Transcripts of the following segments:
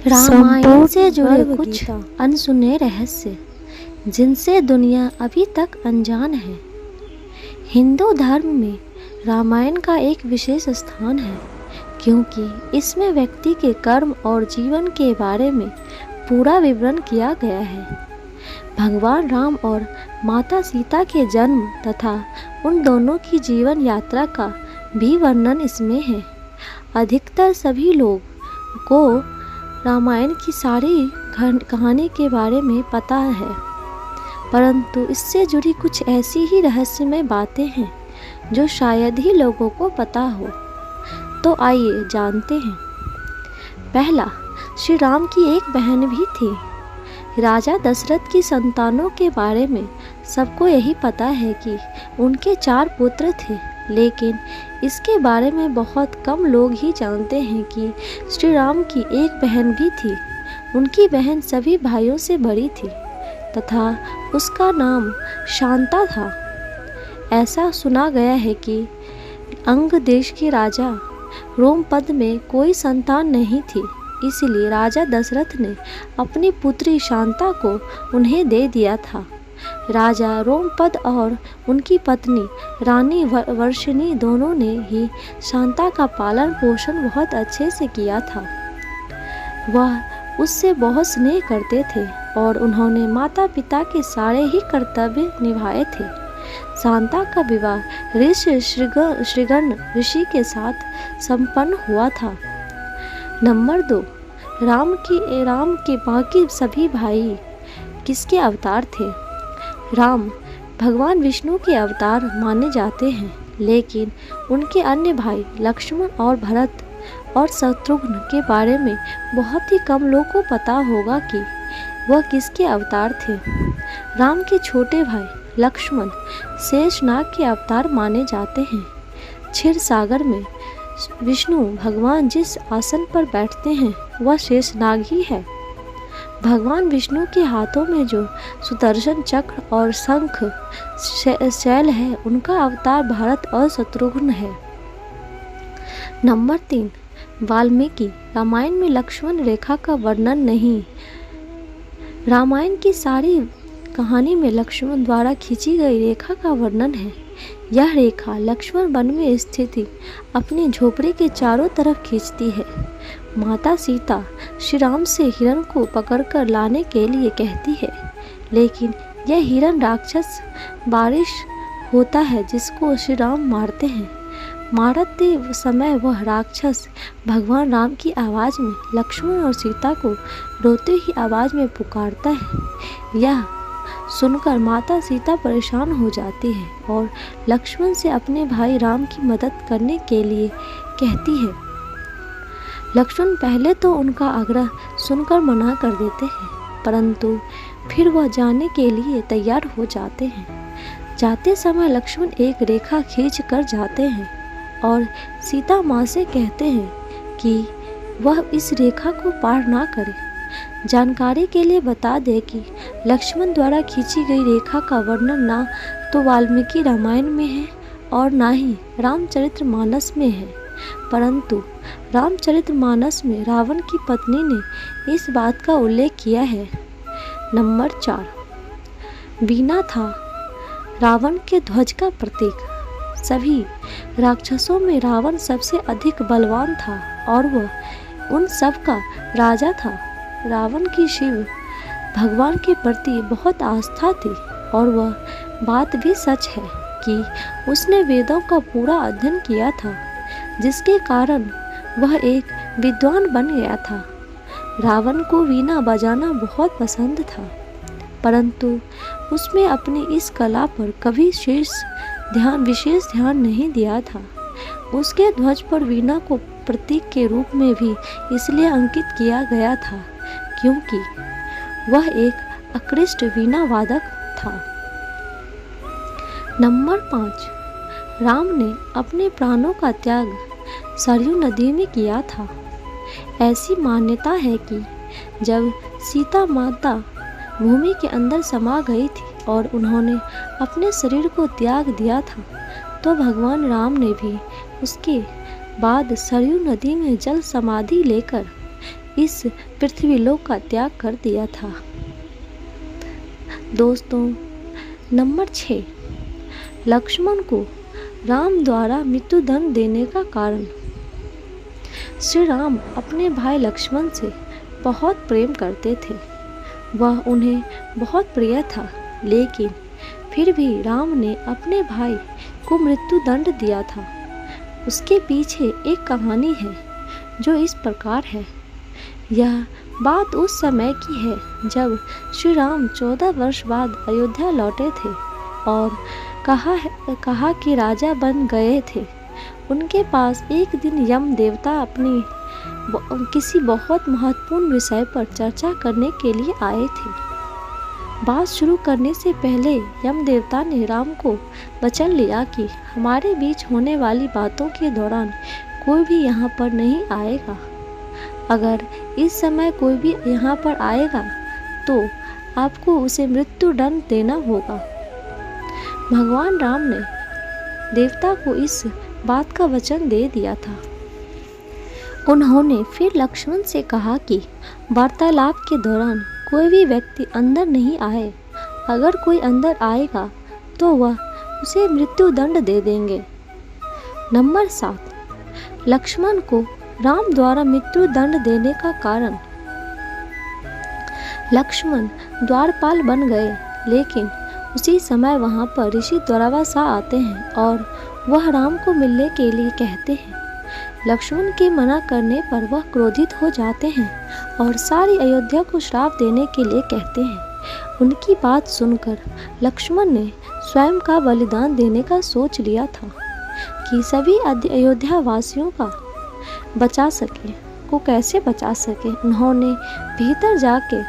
रामायण से जुड़े कुछ अनसुने रहस्य जिनसे दुनिया अभी तक अनजान है। हिंदू धर्म में रामायण का एक विशेष स्थान है क्योंकि इसमें व्यक्ति के कर्म और जीवन के बारे में पूरा विवरण किया गया है। भगवान राम और माता सीता के जन्म तथा उन दोनों की जीवन यात्रा का भी वर्णन इसमें है। अधिकतर सभी लोग को रामायण की सारी कहानी के बारे में पता है, परंतु इससे जुड़ी कुछ ऐसी ही रहस्यमय बातें हैं जो शायद ही लोगों को पता हो। तो आइए जानते हैं। पहला, श्री राम की एक बहन भी थी। राजा दशरथ की संतानों के बारे में सबको यही पता है कि उनके 4 पुत्र थे, लेकिन इसके बारे में बहुत कम लोग ही जानते हैं कि श्री राम की एक बहन भी थी। उनकी बहन सभी भाइयों से बड़ी थी तथा उसका नाम शांता था। ऐसा सुना गया है कि अंग देश के राजा रोमपद में कोई संतान नहीं थी, इसलिए राजा दशरथ ने अपनी पुत्री शांता को उन्हें दे दिया था। राजा रोमपद और उनकी पत्नी रानी वर्षिणी दोनों ने ही शांता का पालन पोषण बहुत अच्छे से किया था। वह उससे बहुत स्नेह करते थे और उन्होंने माता पिता के सारे ही कर्तव्य निभाए थे। शांता का विवाह ऋषि श्रृगण ऋषि के साथ संपन्न हुआ था। नंबर 2, राम के बाकी सभी भाई किसके अवतार थे? राम भगवान विष्णु के अवतार माने जाते हैं, लेकिन उनके अन्य भाई लक्ष्मण और भरत और शत्रुघ्न के बारे में बहुत ही कम लोगों को पता होगा कि वह किसके अवतार थे। राम के छोटे भाई लक्ष्मण शेषनाग के अवतार माने जाते हैं। क्षीर सागर में विष्णु भगवान जिस आसन पर बैठते हैं वह शेषनाग ही है। भगवान विष्णु के हाथों में जो सुदर्शन चक्र और शंख शैल है, उनका अवतार भरत और शत्रुघ्न है। नंबर 3, वाल्मीकि रामायण में लक्ष्मण रेखा का वर्णन नहीं। रामायण की सारी कहानी में लक्ष्मण द्वारा खींची गई रेखा का वर्णन है। यह रेखा लक्ष्मण वन में स्थित अपनी झोपड़ी के चारों तरफ खींचती है। माता सीता श्री राम से हिरण को पकड़कर लाने के लिए कहती है, लेकिन यह हिरण राक्षस बारिश होता है जिसको श्री राम मारते हैं। मारते समय वह राक्षस भगवान राम की आवाज़ में लक्ष्मण और सीता को रोते ही आवाज़ में पुकारता है। यह सुनकर माता सीता परेशान हो जाती है और लक्ष्मण से अपने भाई राम की मदद करने के लिए कहती है। लक्ष्मण पहले तो उनका आग्रह सुनकर मना कर देते हैं, परंतु फिर वह जाने के लिए तैयार हो जाते हैं। जाते समय लक्ष्मण एक रेखा खींच कर जाते हैं और सीता माँ से कहते हैं कि वह इस रेखा को पार ना करे। जानकारी के लिए बता दें कि लक्ष्मण द्वारा खींची गई रेखा का वर्णन ना तो वाल्मीकि रामायण में है और ना ही रामचरितमानस में है, परंतु रामचरितमानस में रावण की पत्नी ने इस बात का उल्लेख किया है। नंबर 4, वीणा था रावण के ध्वज का प्रतीक। सभी राक्षसों में रावण सबसे अधिक बलवान था और वह उन सब का राजा था। रावण की शिव भगवान के प्रति बहुत आस्था थी और वह बात भी सच है कि उसने वेदों का पूरा अध्ययन किया था, जिसके कारण वह एक विद्वान बन गया था। रावण को वीणा बजाना बहुत पसंद था, परंतु उसमें अपनी इस कला पर कभी विशेष ध्यान नहीं दिया था। उसके ध्वज पर वीणा को प्रतीक के रूप में भी इसलिए अंकित किया गया था क्योंकि वह एक उत्कृष्ट वीणा वादक था। नंबर 5, राम ने अपने प्राणों का त्याग सरयू नदी में किया था। ऐसी मान्यता है कि जब सीता माता भूमि के अंदर समा गई थी और उन्होंने अपने शरीर को त्याग दिया था, तो भगवान राम ने भी उसके बाद सरयू नदी में जल समाधि लेकर इस पृथ्वी लोक का त्याग कर दिया था। दोस्तों, नंबर 6, लक्ष्मण को राम द्वारा मृत्युदंड देने का कारण। श्री राम अपने भाई लक्ष्मण से बहुत प्रेम करते थे। वह उन्हें बहुत प्रिय था, लेकिन फिर भी राम ने अपने भाई को मृत्युदंड दिया था। उसके पीछे एक कहानी है जो इस प्रकार है। यह बात उस समय की है जब श्री राम 14 वर्ष बाद अयोध्या लौटे थे और कहा कि राजा बन गए थे। उनके पास एक दिन यम देवता अपनी किसी बहुत महत्वपूर्ण विषय पर चर्चा करने के लिए आए थे। बात शुरू करने से पहले यम देवता ने राम को वचन लिया कि हमारे बीच होने वाली बातों के दौरान कोई भी यहाँ पर नहीं आएगा। अगर इस समय कोई भी यहाँ पर आएगा तो आपको उसे मृत्यु दंड देना होगा। भगवान राम ने देवता को इस बात का वचन दे दिया था। उन्होंने फिर लक्ष्मण से कहा कि वार्तालाप के दौरान कोई भी व्यक्ति अंदर नहीं आए। अगर कोई अंदर आएगा तो वह उसे मृत्यु दंड दे देंगे। नंबर 7, लक्ष्मण को राम द्वारा मृत्यु दंड देने का कारण। लक्ष्मण द्वारपाल बन गए, लेकिन उसी समय वहां पर ऋषि द्वारवासा आते हैं और वह राम को मिलने के लिए कहते हैं। लक्ष्मण के मना करने पर वह क्रोधित हो जाते हैं और सारी अयोध्या को श्राप देने के लिए कहते हैं। उनकी बात सुनकर लक्ष्मण ने स्वयं का बलिदान देने का सोच लिया था कि सभी अयोध्या वासियों का बचा सके। को कैसे बचा सके? उन्होंने भीतर जाके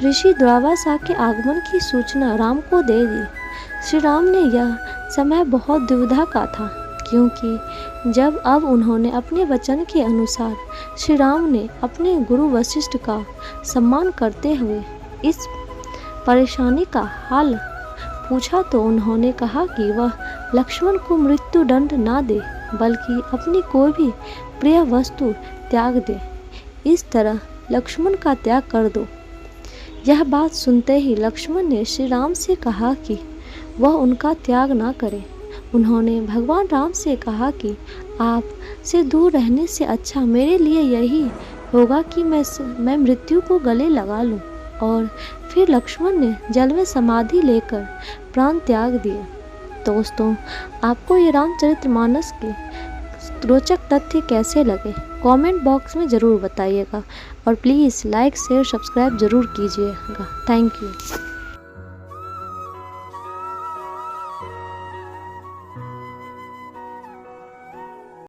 ऋषि द्वारवासा के आगमन की सूचना राम को दे दी। श्री राम ने यह समय बहुत दुविधा का था, क्योंकि जब अब उन्होंने अपने वचन के अनुसार श्री राम ने अपने गुरु वशिष्ठ का सम्मान करते हुए इस परेशानी का हल पूछा तो उन्होंने कहा कि वह लक्ष्मण को मृत्यु दंड ना दे, बल्कि अपनी कोई भी प्रिय वस्तु त्याग दे। इस तरह लक्ष्मण का त्याग कर दो। यह बात सुनते ही लक्ष्मण ने श्री राम से कहा कि वह उनका त्याग ना करें। उन्होंने भगवान राम से कहा कि आप से दूर रहने से अच्छा मेरे लिए यही होगा कि मैं मृत्यु को गले लगा लूं। और फिर लक्ष्मण ने जल में समाधि लेकर प्राण त्याग दिए। दोस्तों, आपको ये रामचरितमानस के रोचक तथ्य कैसे लगे? कमेंट बॉक्स में ज़रूर बताइएगा और प्लीज़ लाइक शेयर सब्सक्राइब ज़रूर कीजिएगा। Thank you.